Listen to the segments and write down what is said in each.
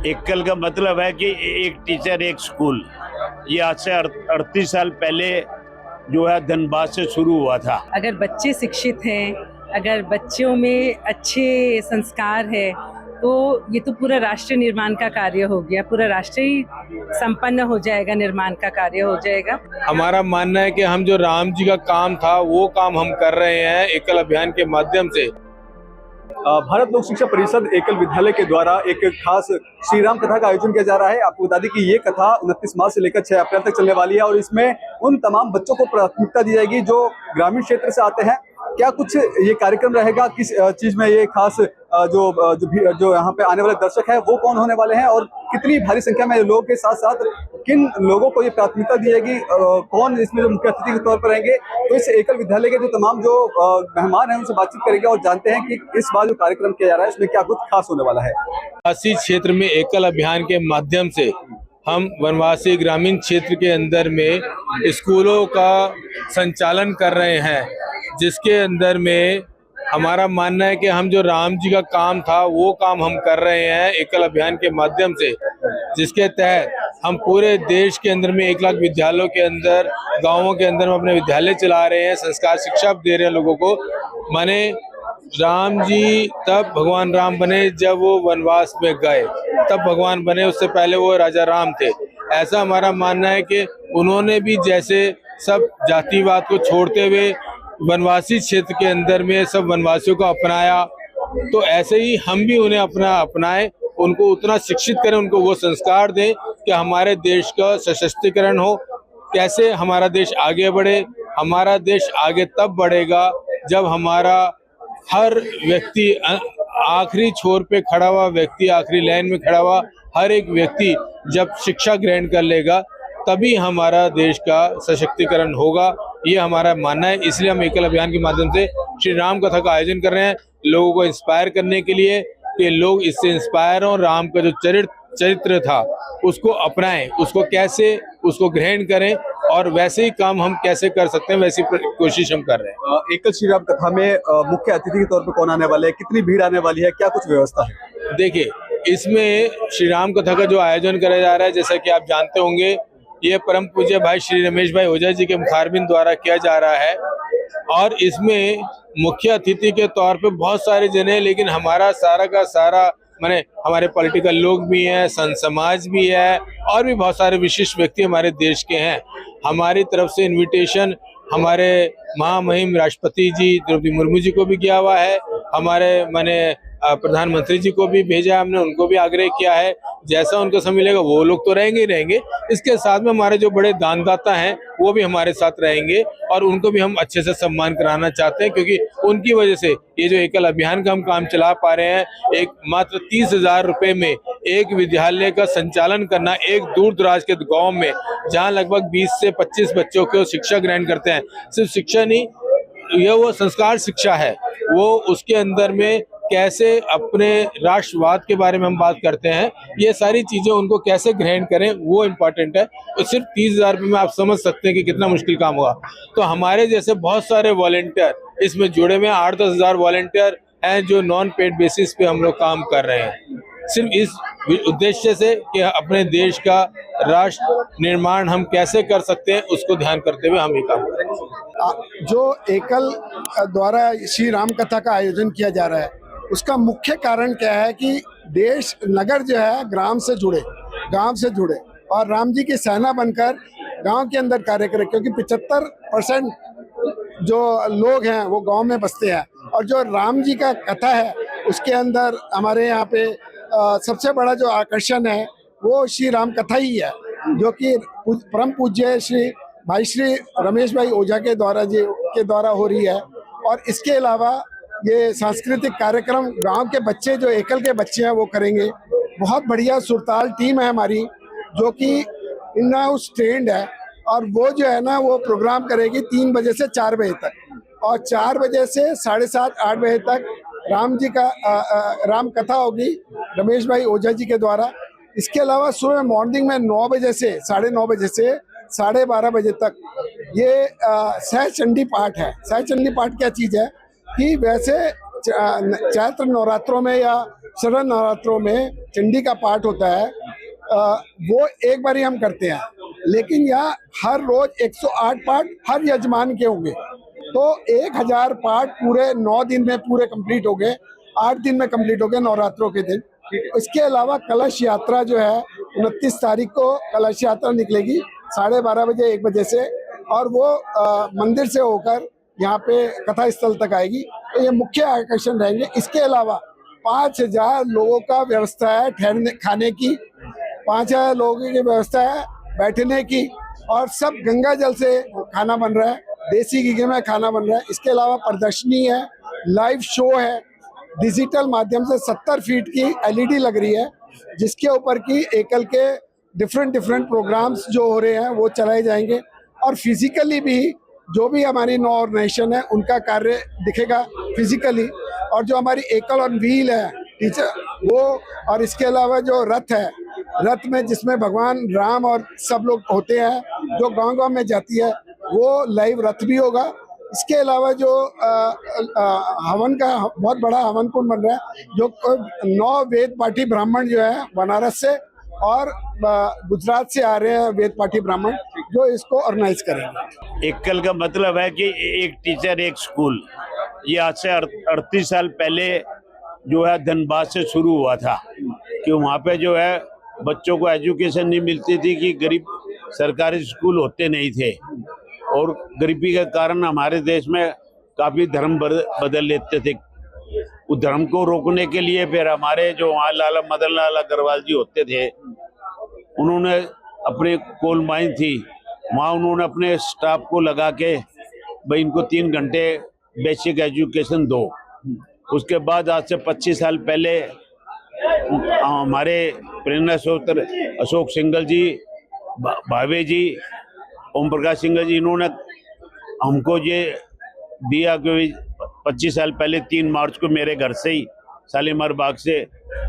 एकल का मतलब है कि एक टीचर एक स्कूल। ये आज से 38 साल पहले जो है धनबाद से शुरू हुआ था। अगर बच्चे शिक्षित हैं, अगर बच्चों में अच्छे संस्कार है, तो ये तो पूरा राष्ट्र निर्माण का कार्य हो गया, पूरा राष्ट्र ही संपन्न हो जाएगा, निर्माण का कार्य हो जाएगा। हमारा मानना है कि हम जो राम जी का काम था वो काम हम कर रहे हैं एकल अभियान के माध्यम से। भारत लोक शिक्षा परिषद एकल विद्यालय के द्वारा एक खास श्री राम कथा का आयोजन किया जा रहा है। आपको बता दें कि ये कथा 29 मार्च से लेकर 6 अप्रैल तक चलने वाली है और इसमें उन तमाम बच्चों को प्राथमिकता दी जाएगी जो ग्रामीण क्षेत्र से आते हैं। क्या कुछ ये कार्यक्रम रहेगा, किस चीज में ये खास जो यहाँ पे आने वाले दर्शक है वो कौन होने वाले हैं और कितनी भारी संख्या में लोगों के साथ साथ किन लोगों को ये प्राथमिकता दी जाएगी, कौन इसमें जो मुख्य अतिथि के तौर पर रहेंगे, तो इस एकल विद्यालय के जो तमाम जो मेहमान हैं उनसे बातचीत करेंगे और जानते हैं कि इस बार जो कार्यक्रम किया जा रहा है इसमें क्या कुछ खास होने वाला है। वनवासी क्षेत्र में एकल अभियान के माध्यम से हम वनवासी ग्रामीण क्षेत्र के अंदर में स्कूलों का संचालन कर रहे हैं, जिसके अंदर में हमारा मानना है कि हम जो राम जी का काम था वो काम हम कर रहे हैं एकल अभियान के माध्यम से, जिसके तहत हम पूरे देश के अंदर में 1 लाख विद्यालयों के अंदर, गांवों के अंदर हम अपने विद्यालय चला रहे हैं, संस्कार शिक्षा दे रहे हैं लोगों को। माने राम जी तब भगवान राम बने जब वो वनवास में गए, तब भगवान बने, उससे पहले वो राजा राम थे। ऐसा हमारा मानना है कि उन्होंने भी जैसे सब जातिवाद को छोड़ते हुए वनवासी क्षेत्र के अंदर में सब वनवासियों को अपनाया, तो ऐसे ही हम भी उन्हें अपनाएं, उनको उतना शिक्षित करें, उनको वो संस्कार दें कि हमारे देश का सशक्तिकरण हो, कैसे हमारा देश आगे बढ़े। हमारा देश आगे तब बढ़ेगा जब हमारा हर व्यक्ति, आखिरी छोर पे खड़ा हुआ व्यक्ति, आखिरी लाइन में खड़ा हुआ हर एक व्यक्ति जब शिक्षा ग्रहण कर लेगा, तभी हमारा देश का सशक्तिकरण होगा। ये हमारा मानना है। इसलिए हम एकल अभियान के माध्यम से श्री राम कथा का आयोजन कर रहे हैं, लोगों को इंस्पायर करने के लिए कि लोग इससे इंस्पायर हों, राम का जो चरित्र था उसको अपनाएं, उसको ग्रहण करें और वैसे ही काम हम कैसे कर सकते हैं वैसी कोशिश हम कर रहे हैं। एकल श्री राम कथा में मुख्य अतिथि के तौर पर कौन आने वाले है, कितनी भीड़ आने वाली है, क्या कुछ व्यवस्था है? देखिए, इसमें श्री राम कथा का जो आयोजन कराया जा रहा है, जैसा कि आप जानते होंगे, ये परम पूज्य भाई श्री रमेश भाई ओझा जी के मुखारबिन द्वारा किया जा रहा है और इसमें मुख्य अतिथि के तौर पे बहुत सारे जने हैं, लेकिन हमारा सारा का सारा माने हमारे पॉलिटिकल लोग भी हैं, संत समाज भी है और भी बहुत सारे विशिष्ट व्यक्ति हमारे देश के हैं। हमारी तरफ से इनविटेशन हमारे महामहिम राष्ट्रपति जी द्रौपदी मुर्मू जी को भी किया हुआ है, हमारे माने प्रधानमंत्री जी को भी भेजा, हमने उनको भी आग्रह किया है, जैसा उनको समय मिलेगा वो लोग तो रहेंगे ही रहेंगे। इसके साथ में हमारे जो बड़े दानदाता हैं वो भी हमारे साथ रहेंगे और उनको भी हम अच्छे से सम्मान कराना चाहते हैं, क्योंकि उनकी वजह से ये जो एकल अभियान का हम काम चला पा रहे हैं। एक मात्र 30,000 रुपए में एक विद्यालय का संचालन करना एक दूर दराज के गाँव में, जहाँ लगभग 20 से 25 बच्चों को शिक्षा ग्रहण करते हैं। सिर्फ शिक्षा नहीं, यह वो संस्कार शिक्षा है, वो उसके अंदर में कैसे अपने राष्ट्रवाद के बारे में हम बात करते हैं, ये सारी चीजें उनको कैसे ग्रहण करें वो इम्पोर्टेंट है। तो सिर्फ 30,000 रुपये में आप समझ सकते हैं कि कितना मुश्किल काम होगा। तो हमारे जैसे बहुत सारे वॉलंटियर इसमें जुड़े हुए हैं, 8-10 हज़ार वॉलंटियर हैं जो नॉन पेड बेसिस पे हम लोग काम कर रहे हैं, सिर्फ इस उद्देश्य से कि अपने देश का राष्ट्र निर्माण हम कैसे कर सकते हैं उसको ध्यान करते हुए हम ये काम कर रहे हैं। जो एकल द्वारा श्री राम कथा का आयोजन किया जा रहा है उसका मुख्य कारण क्या है कि देश नगर जो है ग्राम से जुड़े, गांव से जुड़े और राम जी की सेना बनकर गांव के अंदर कार्य करे, क्योंकि 75% जो लोग हैं वो गांव में बसते हैं और जो राम जी का कथा है उसके अंदर हमारे यहाँ पे सबसे बड़ा जो आकर्षण है वो श्री राम कथा ही है, जो कि परम पूज्य श्री रमेश भाई ओझा के द्वारा हो रही है। और इसके अलावा ये सांस्कृतिक कार्यक्रम गांव के बच्चे, जो एकल के बच्चे हैं वो करेंगे। बहुत बढ़िया सुरताल टीम है हमारी जो कि इन हाउस ट्रेंड है और वो जो है ना वो प्रोग्राम करेगी 3 बजे से 4 बजे तक और 4 बजे से 7:30-8 बजे तक राम जी का राम कथा होगी रमेश भाई ओझा जी के द्वारा। इसके अलावा सुबह मॉर्निंग में 9 बजे से 9:30 बजे से 12:30 बजे तक ये सहचंडी पाठ है। सहचंडी पाठ क्या चीज़ है कि वैसे चैत्र नवरात्रों में या शरद नवरात्रों में चंडी का पाठ होता है, वो एक बार ही हम करते हैं, लेकिन यहाँ हर रोज 108 पाठ हर यजमान के होंगे, तो 1000 पाठ पूरे 9 दिन में पूरे कंप्लीट हो गए, 8 दिन में कंप्लीट हो गए नवरात्रों के दिन। इसके अलावा कलश यात्रा जो है 29 तारीख को कलश यात्रा निकलेगी 12:30 बजे 1 बजे से, और वो मंदिर से होकर यहाँ पे कथा स्थल तक आएगी। तो ये मुख्य आकर्षण रहेंगे। इसके अलावा 5000 लोगों का व्यवस्था है ठहरने खाने की, 5000 लोगों की व्यवस्था है बैठने की, और सब गंगा जल से खाना बन रहा है, देसी घी में खाना बन रहा है। इसके अलावा प्रदर्शनी है, लाइव शो है, डिजिटल माध्यम से 70 फीट की LED लग रही है, जिसके ऊपर की एकल के डिफरेंट प्रोग्राम्स जो हो रहे हैं वो चलाए जाएंगे, और फिजिकली भी जो भी हमारी 9 ऑर्गेनाइजेशन है उनका कार्य दिखेगा फिजिकली, और जो हमारी एकल ऑन व्हील है टीचर वो, और इसके अलावा जो रथ है, रथ में जिसमें भगवान राम और सब लोग होते हैं, जो गांव में जाती है, वो लाइव रथ भी होगा। इसके अलावा जो हवन का बहुत बड़ा हवन कुंड बन रहा है, जो 9 वेद पाठी ब्राह्मण जो है बनारस से और गुजरात से आ रहे हैं वेद पाठी ब्राह्मण, जो इसको ऑर्गेनाइज करेंगे। एकल का मतलब है कि एक टीचर एक स्कूल। ये आज से 38 साल पहले जो है धनबाद से शुरू हुआ था, कि वहाँ पे जो है बच्चों को एजुकेशन नहीं मिलती थी, कि गरीब सरकारी स्कूल होते नहीं थे, और गरीबी के कारण हमारे देश में काफ़ी धर्म बदल लेते थे। उस धर्म को रोकने के लिए फिर हमारे जो वहाँ लाला मदन लाल अग्रवाल जी होते थे, उन्होंने अपने कोल माइन थी, वहाँ उन्होंने अपने स्टाफ को लगा के भाई इनको 3 घंटे बेसिक एजुकेशन दो। उसके बाद आज से 25 साल पहले हमारे प्रेरणा स्रोत अशोक सिंघल जी, भावे जी, ओम प्रकाश सिंघल जी, इन्होंने हमको ये दिया कि 25 साल पहले 3 मार्च को मेरे घर से ही शालीमार बाग से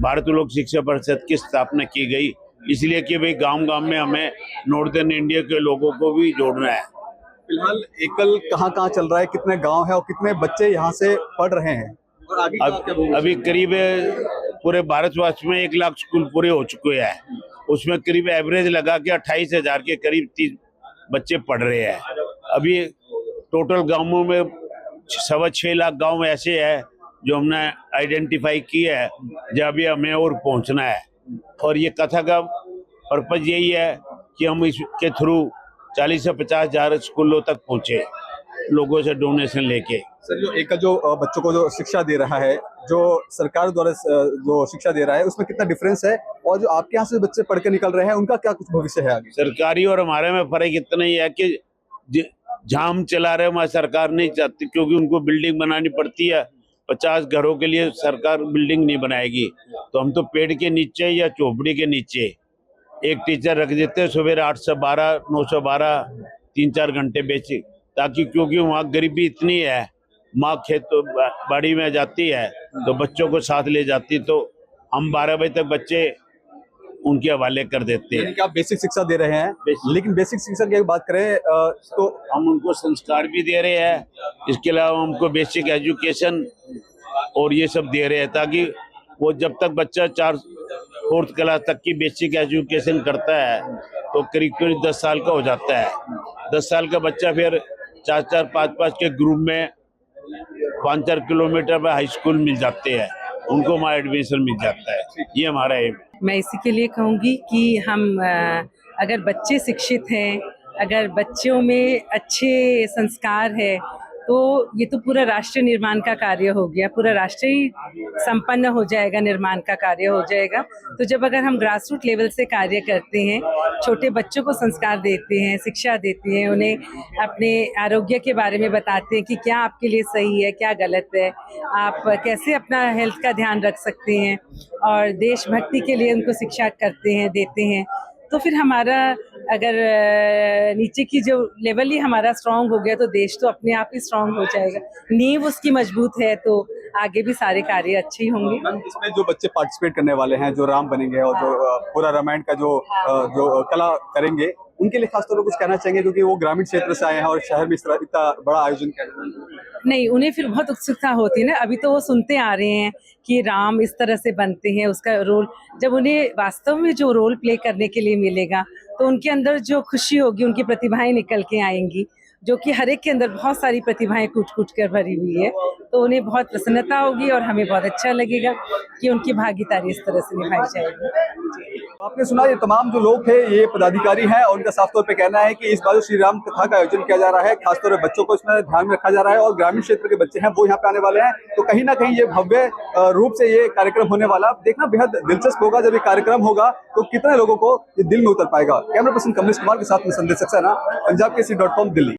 भारत लोक शिक्षा परिषद की स्थापना की गई, इसलिए कि भाई गांव में हमें नॉर्दर्न इंडिया के लोगों को भी जोड़ना है। फिलहाल एकल कहाँ चल रहा है, कितने गांव है और कितने बच्चे यहाँ से पढ़ रहे हैं, और आगे अभी करीब पूरे भारतवर्ष में 1 लाख स्कूल पूरे हो चुके हैं, उसमें करीब एवरेज लगा के 28,000 के करीब 30 बच्चे पढ़ रहे हैं। अभी टोटल गांवों में 6.25 लाख गांव ऐसे हैं जो हमने आइडेंटिफाई किए है, जहाँ भी हमें और पहुंचना है। और ये कथा का पर्पज यही है कि हम इसके थ्रू 40 से 50,000 स्कूलों तक पहुंचे, लोगों से डोनेशन लेके। सर, जो एकल जो बच्चों को जो शिक्षा दे रहा है, जो सरकार द्वारा जो शिक्षा दे रहा है, उसमें कितना डिफरेंस है, और जो आपके यहाँ से बच्चे पढ़ के निकल रहे हैं उनका क्या कुछ भविष्य है आगे? सरकारी और हमारे में फर्क इतना ही है कि जहाँ हम चला रहे हैं वहाँ सरकार नहीं चाहती, क्योंकि उनको बिल्डिंग बनानी पड़ती है। 50 घरों के लिए सरकार बिल्डिंग नहीं बनाएगी, तो हम तो पेड़ के नीचे या चौपड़ी के नीचे एक टीचर रख देते हैं, सुबह 8 से 12, 9 से 12, 3-4 घंटे बेचे, ताकि क्योंकि वहाँ गरीबी इतनी है, माँ खेत बाड़ी में जाती है तो बच्चों को साथ ले जाती, तो हम 12 बजे तक बच्चे उनके हवाले कर देते हैं। आप बेसिक शिक्षा दे रहे हैं, लेकिन बेसिक शिक्षा की बात करें तो हम उनको संस्कार भी दे रहे हैं, इसके अलावा हमको बेसिक एजुकेशन और ये सब दे रहे हैं, ताकि वो जब तक बच्चा 4th क्लास तक की बेसिक एजुकेशन करता है तो करीब 10 साल का हो जाता है। 10 साल का बच्चा फिर 4-4, 5-5 के ग्रुप में 5-4 किलोमीटर में हाई स्कूल मिल जाते हैं, उनको वहाँ एडमिशन मिल जाता है। ये हमारा एम है। मैं इसी के लिए कहूँगी कि हम अगर बच्चे शिक्षित हैं, अगर बच्चों में अच्छे संस्कार है, तो ये तो पूरा राष्ट्र निर्माण का कार्य हो गया, पूरा राष्ट्र ही संपन्न हो जाएगा, निर्माण का कार्य हो जाएगा। तो जब अगर हम ग्रास रूट लेवल से कार्य करते हैं, छोटे बच्चों को संस्कार देते हैं, शिक्षा देते हैं, उन्हें अपने आरोग्य के बारे में बताते हैं कि क्या आपके लिए सही है, क्या गलत है, आप कैसे अपना हेल्थ का ध्यान रख सकते हैं, और देशभक्ति के लिए उनको शिक्षा करते हैं, देते हैं, तो फिर हमारा अगर नीचे की जो लेवल ही हमारा स्ट्रांग हो गया, तो देश तो अपने आप ही स्ट्रांग हो जाएगा। नींव उसकी मजबूत है तो आगे भी सारे कार्य अच्छे ही होंगे। इसमें जो बच्चे पार्टिसिपेट करने वाले हैं, जो राम बनेंगे और जो पूरा रामायण का जो कला करेंगे, उनके लिए खासतौर पर कुछ कहना चाहेंगे, क्योंकि वो ग्रामीण क्षेत्र से आए हैं और शहर में इतना बड़ा आयोजन कर रहे हैं। नहीं, उन्हें फिर बहुत उत्सुकता होती है ना। अभी तो वो सुनते आ रहे हैं कि राम इस तरह से बनते हैं, उसका रोल जब उन्हें वास्तव में जो रोल प्ले करने के लिए मिलेगा तो उनके अंदर जो खुशी होगी, उनकी प्रतिभाएं निकल के आएंगी, जो कि हर एक के अंदर बहुत सारी प्रतिभाएं कूट कूट कर भरी हुई है। तो उन्हें बहुत प्रसन्नता होगी और हमें बहुत अच्छा लगेगा कि उनकी भागीदारी इस तरह से निभाई जाएगी। आपने सुना ये तमाम जो लोग थे ये पदाधिकारी हैं और उनका साफ तौर पे कहना है कि इस बार जो श्री राम कथा का आयोजन किया जा रहा है, खासतौर पे बच्चों को इसमें ध्यान में रखा जा रहा है और ग्रामीण क्षेत्र के बच्चे हैं वो यहाँ पे आने वाले हैं। तो कहीं ना कहीं ये भव्य रूप से ये कार्यक्रम होने वाला, देखना बेहद दिलचस्प होगा। जब ये कार्यक्रम होगा तो कितने लोगों को ये दिल में उतर पाएगा। कैमरा पर्सन कमलेश कुमार के साथ में संदेश सक्सेना, पंजाब केसरी.com, दिल्ली।